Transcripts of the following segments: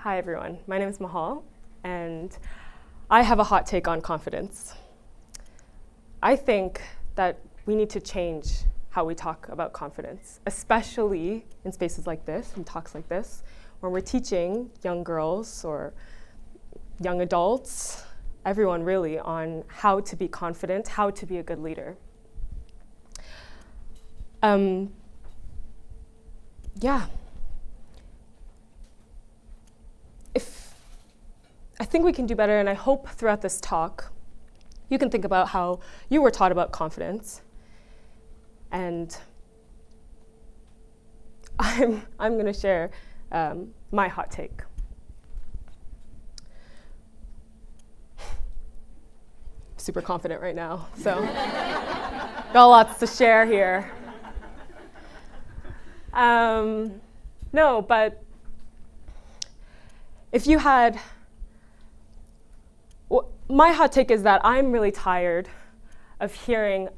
Hi everyone, my name is Mahal, and I have a hot take on confidence. I think that we need to change how we talk about confidence, especially in spaces like this, in talks like this, when we're teaching young girls or young adults, everyone really, on how to be confident, how to be a good leader. I think we can do better, and I hope throughout this talk, you can think about how you were taught about confidence. And I'm going to share my hot take. Super confident right now, so got lots to share here. No, but if you had, my hot take is that I'm really tired of hearing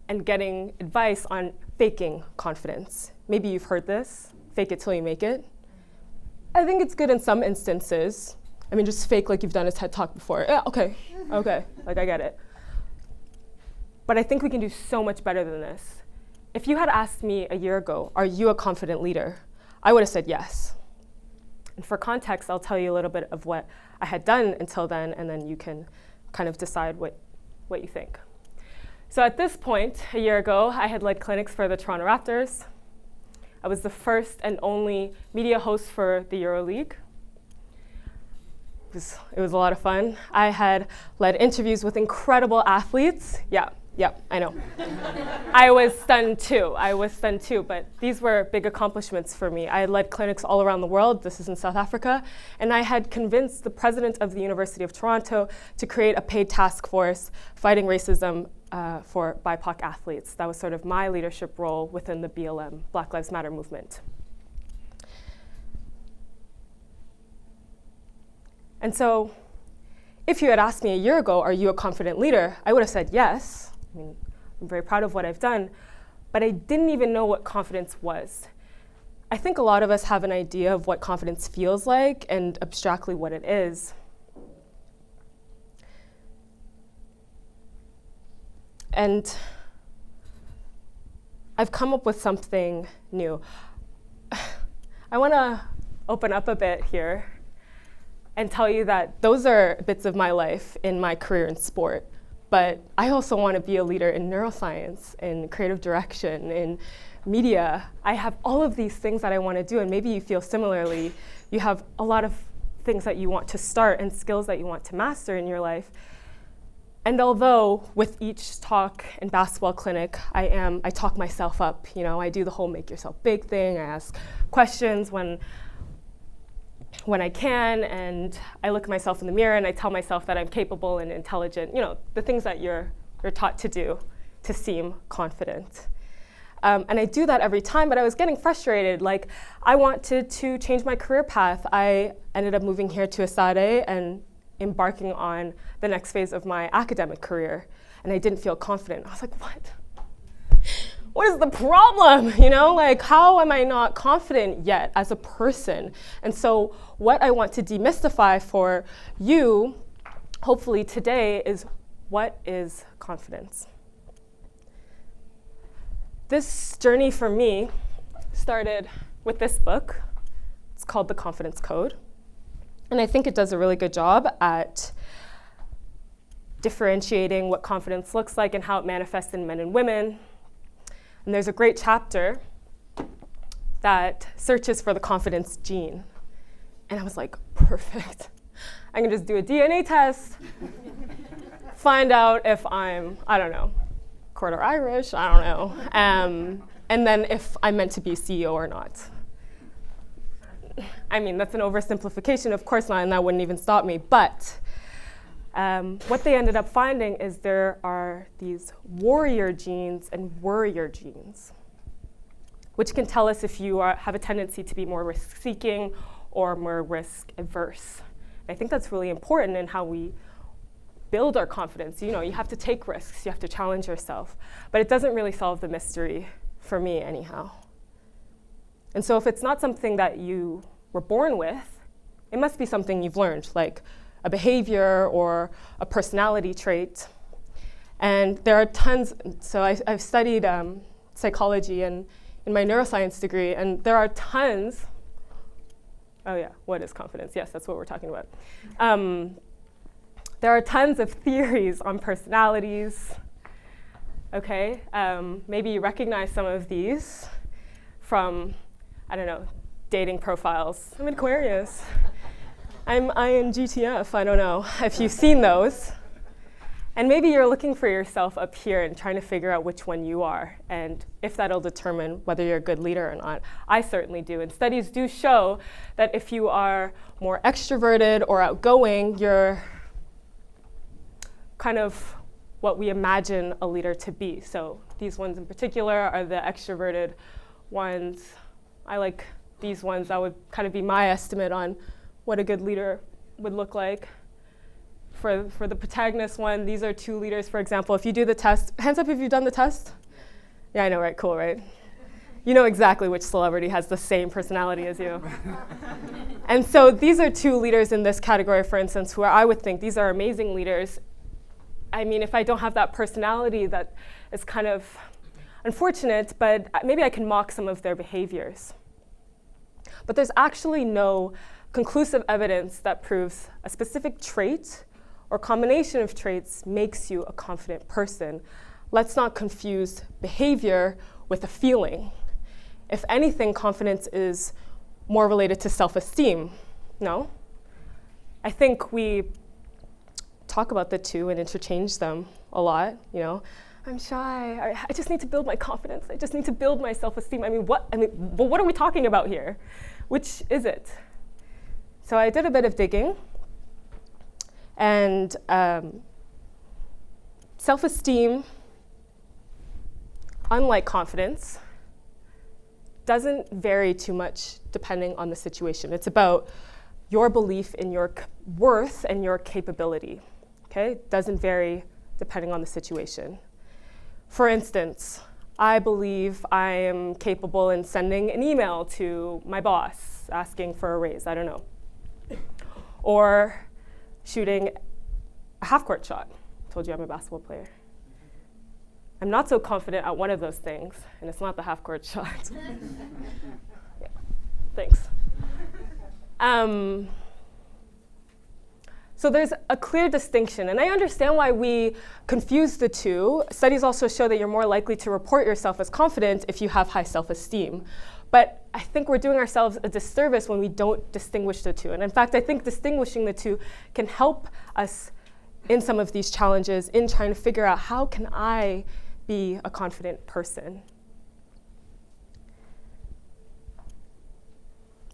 and getting advice on faking confidence. Maybe you've heard this, fake it till you make it. I think it's good in some instances. I mean, just fake like you've done a TED Talk before. Yeah, okay, like I get it. But I think we can do so much better than this. If you had asked me a year ago, are you a confident leader? I would have said yes. And for context, I'll tell you a little bit of what I had done until then, and then you can kind of decide what you think. So at this point, a year ago, I had led clinics for the Toronto Raptors. I was the first and only media host for the EuroLeague. It was a lot of fun. I had led interviews with incredible athletes. Yeah, I know. I was stunned too, but these were big accomplishments for me. I had led clinics all around the world. This is in South Africa. And I had convinced the president of the University of Toronto to create a paid task force fighting racism for BIPOC athletes. That was sort of my leadership role within the BLM, Black Lives Matter movement. And so if you had asked me a year ago, are you a confident leader? I would have said yes. I mean, I'm very proud of what I've done, but I didn't even know what confidence was. I think a lot of us have an idea of what confidence feels like and abstractly what it is. And I've come up with something new. I want to open up a bit here and tell you that those are bits of my life in my career in sport. But I also want to be a leader in neuroscience, in creative direction, in media. I have all of these things that I want to do, and maybe you feel similarly. You have a lot of things that you want to start and skills that you want to master in your life. And although with each talk and basketball clinic, I talk myself up. You know, I do the whole make yourself big thing. I ask questions when I can, and I look at myself in the mirror and I tell myself that I'm capable and intelligent, you know, the things that you're taught to do to seem confident. And I do that every time, but I was getting frustrated. Like, I wanted to change my career path. I ended up moving here to TEDxESADE and embarking on the next phase of my academic career, and I didn't feel confident. I was like, what is the problem? You know, like, how am I not confident yet as a person? And so what I want to demystify for you, hopefully today, is what is confidence? This journey for me started with this book. It's called The Confidence Code. And I think it does a really good job at differentiating what confidence looks like and how it manifests in men and women. And there's a great chapter that searches for the confidence gene. And I was like, perfect. I can just do a DNA test, find out if I'm, I don't know, quarter Irish, I don't know, and then if I'm meant to be CEO or not. I mean, that's an oversimplification, of course not, and that wouldn't even stop me. But what they ended up finding is there are these warrior genes and worrier genes, which can tell us if you have a tendency to be more risk-seeking or more risk-averse. I think that's really important in how we build our confidence. You know, you have to take risks, you have to challenge yourself, but it doesn't really solve the mystery, for me anyhow. And so if it's not something that you were born with, It must be something you've learned, like a behavior or a personality trait. And there are tons, so I've studied psychology in my neuroscience degree, and there are tons, oh yeah, what is confidence? Yes, that's what we're talking about. There are tons of theories on personalities, okay? Maybe you recognize some of these from, I don't know, dating profiles. I'm an Aquarius. I'm INGTF, I don't know if you've seen those. And maybe you're looking for yourself up here and trying to figure out which one you are, and if that'll determine whether you're a good leader or not. I certainly do, and studies do show that if you are more extroverted or outgoing, you're kind of what we imagine a leader to be. So these ones in particular are the extroverted ones. I like these ones. That would kind of be my estimate on what a good leader would look like. For the protagonist one, these are 2 leaders, for example. If you do the test, hands up if you've done the test. Yeah, I know, right? Cool, right? You know exactly which celebrity has the same personality as you. And so these are 2 leaders in this category, for instance, where I would think these are amazing leaders. I mean, if I don't have that personality, that is kind of unfortunate, but maybe I can mock some of their behaviors. But there's actually no conclusive evidence that proves a specific trait or combination of traits makes you a confident person. Let's not confuse behavior with a feeling. If anything, confidence is more related to self-esteem, no? I think we talk about the two and interchange them a lot, you know. I'm shy, I just need to build my confidence, I just need to build my self-esteem. But what are we talking about here? Which is it? So I did a bit of digging, and self-esteem, unlike confidence, doesn't vary too much depending on the situation. It's about your belief in your worth and your capability, okay? It doesn't vary depending on the situation. For instance, I believe I am capable in sending an email to my boss asking for a raise, I don't know. Or shooting a half-court shot. I told you I'm a basketball player. I'm not so confident at one of those things, and it's not the half-court shot. Yeah. Thanks. So there's a clear distinction, and I understand why we confuse the two. Studies also show that you're more likely to report yourself as confident if you have high self-esteem. But I think we're doing ourselves a disservice when we don't distinguish the two. And in fact, I think distinguishing the two can help us in some of these challenges in trying to figure out how can I be a confident person.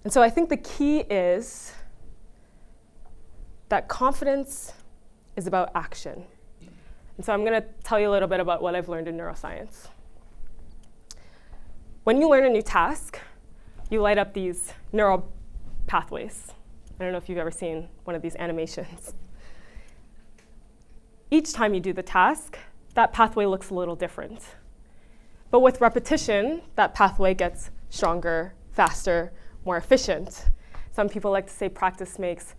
And so I think the key is that confidence is about action. And so I'm going to tell you a little bit about what I've learned in neuroscience. When you learn a new task, you light up these neural pathways. I don't know if you've ever seen one of these animations. Each time you do the task, that pathway looks a little different. But with repetition, that pathway gets stronger, faster, more efficient. Some people like to say practice makes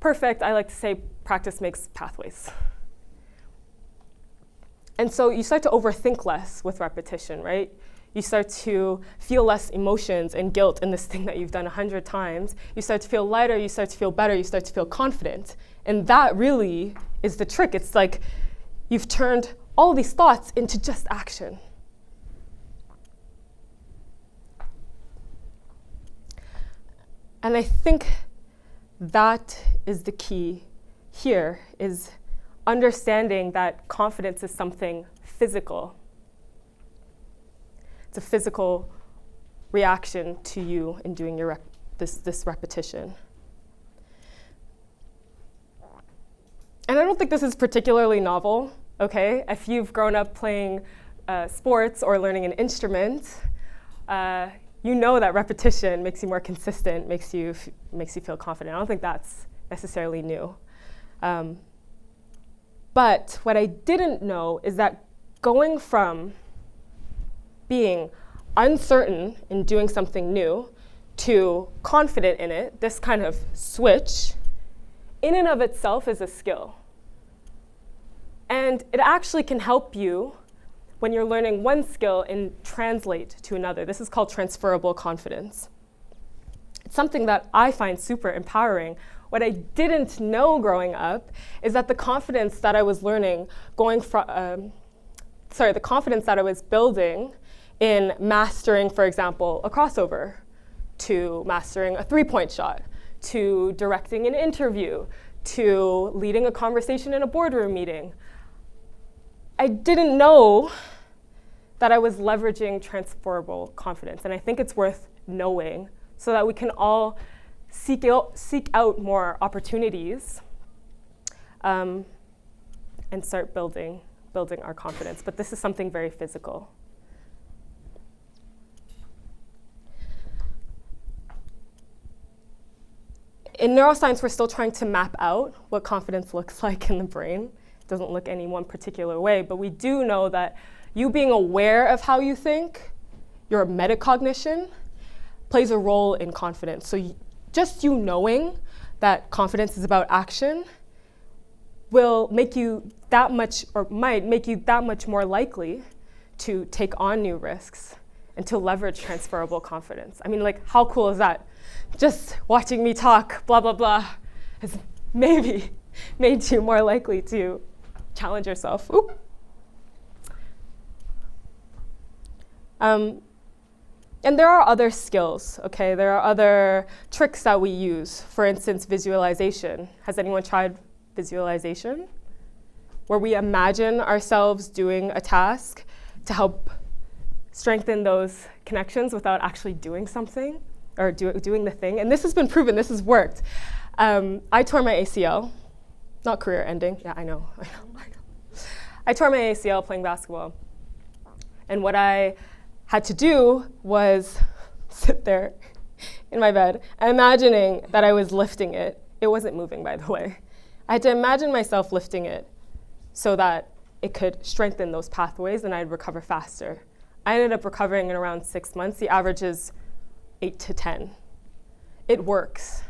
perfect. I like to say practice makes pathways. And so you start to overthink less with repetition, right? You start to feel less emotions and guilt in this thing that you've done 100 times. You start to feel lighter, you start to feel better, you start to feel confident. And that really is the trick. It's like you've turned all these thoughts into just action. And I think that is the key here, is understanding that confidence is something physical. It's a physical reaction to you in doing your this repetition. And I don't think this is particularly novel, okay? If you've grown up playing sports or learning an instrument, you know that repetition makes you more consistent, makes you feel confident. I don't think that's necessarily new. But what I didn't know is that going from being uncertain in doing something new to confident in it, this kind of switch, in and of itself is a skill. And it actually can help you when you're learning one skill and translate to another. This is called transferable confidence. It's something that I find super empowering. What I didn't know growing up is that the confidence that I was learning the confidence that I was building in mastering, for example, a crossover, to mastering a three-point shot, to directing an interview, to leading a conversation in a boardroom meeting. I didn't know that I was leveraging transferable confidence, and I think it's worth knowing so that we can all seek out more opportunities and start building our confidence. But this is something very physical. In neuroscience, we're still trying to map out what confidence looks like in the brain. It doesn't look any one particular way, but we do know that you being aware of how you think, your metacognition, plays a role in confidence. So just you knowing that confidence is about action will make you that much, or might make you that much more likely to take on new risks and to leverage transferable confidence. I mean, like, how cool is that? Just watching me talk, blah, blah, blah, has maybe made you more likely to challenge yourself. Oop. And there are other skills, okay? There are other tricks that we use. For instance, visualization. Has anyone tried visualization? Where we imagine ourselves doing a task to help strengthen those connections without actually doing something or doing the thing. And this has been proven, this has worked. I tore my ACL, not career ending. Yeah, I know. I tore my ACL playing basketball. And what I had to do was sit there in my bed, imagining that I was lifting it. It wasn't moving, by the way. I had to imagine myself lifting it so that it could strengthen those pathways and I'd recover faster. I ended up recovering in around 6 months. The average is 8 to 10. It works.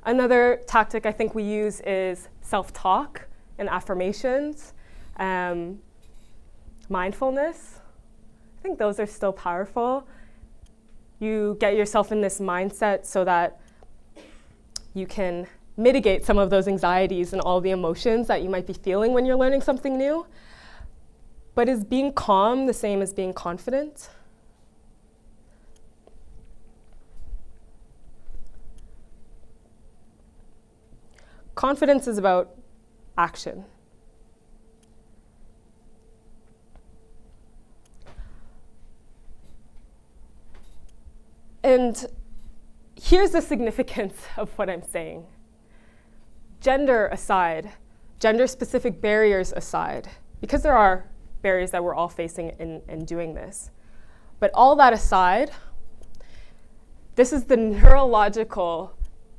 Another tactic I think we use is self-talk and affirmations, mindfulness. I think those are still powerful. You get yourself in this mindset so that you can mitigate some of those anxieties and all the emotions that you might be feeling when you're learning something new. But is being calm the same as being confident? Confidence is about action. And here's the significance of what I'm saying. Gender aside, gender-specific barriers aside, because there are barriers that we're all facing in doing this. But all that aside, this is the neurological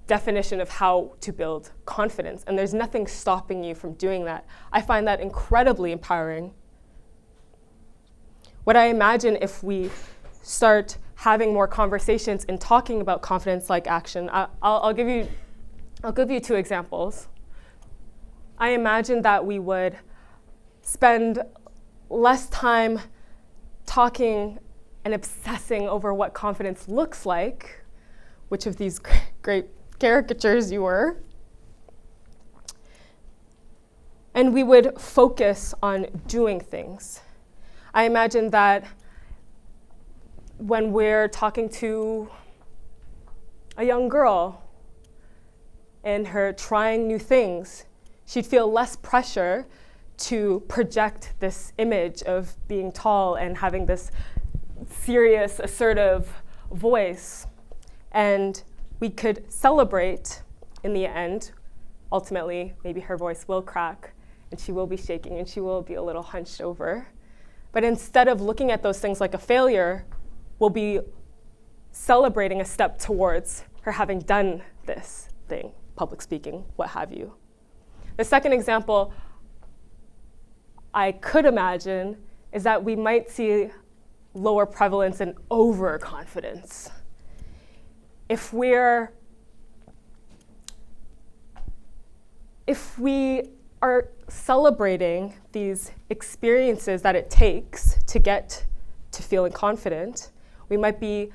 definition of how to build confidence, and there's nothing stopping you from doing that. I find that incredibly empowering. What I imagine if we start having more conversations and talking about confidence like action, I'll give you 2 examples. I imagine that we would spend less time talking and obsessing over what confidence looks like, which of these great caricatures you were, and we would focus on doing things. I imagine that when we're talking to a young girl and her trying new things, she'd feel less pressure to project this image of being tall and having this serious, assertive voice. And we could celebrate in the end. Ultimately, maybe her voice will crack and she will be shaking and she will be a little hunched over. But instead of looking at those things like a failure, we'll be celebrating a step towards her having done this thing, public speaking, what have you. The second example I could imagine is that we might see lower prevalence in overconfidence. if we are celebrating these experiences that it takes to get to feeling confident, we might be,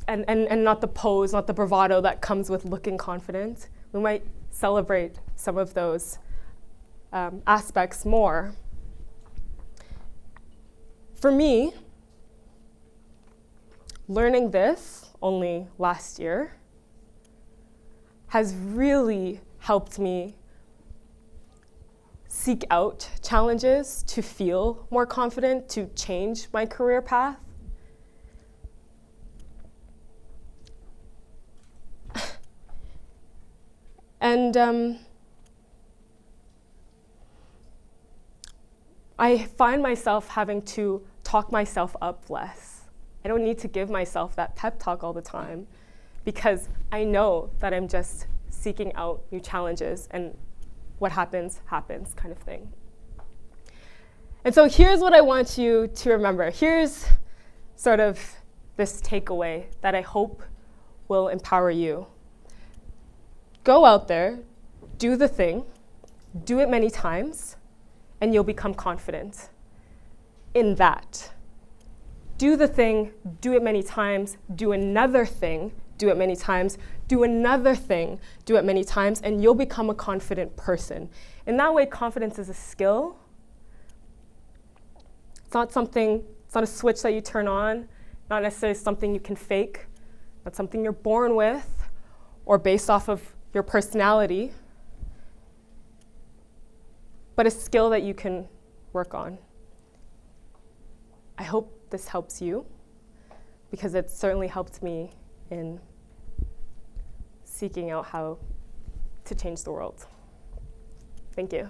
and not the pose, not the bravado that comes with looking confident, we might celebrate some of those aspects more. For me, learning this only last year has really helped me seek out challenges to feel more confident, to change my career path. And I find myself having to talk myself up less. I don't need to give myself that pep talk all the time because I know that I'm just seeking out new challenges and what happens, happens kind of thing. And so here's what I want you to remember. Here's sort of this takeaway that I hope will empower you. Go out there, do the thing, do it many times, and you'll become confident in that. Do the thing, do it many times, do another thing, do it many times, do another thing, do it many times, and you'll become a confident person. In that way, confidence is a skill. It's not a switch that you turn on, not necessarily something you can fake, not something you're born with or based off of your personality, but a skill that you can work on. I hope this helps you because it certainly helped me in seeking out how to change the world. Thank you.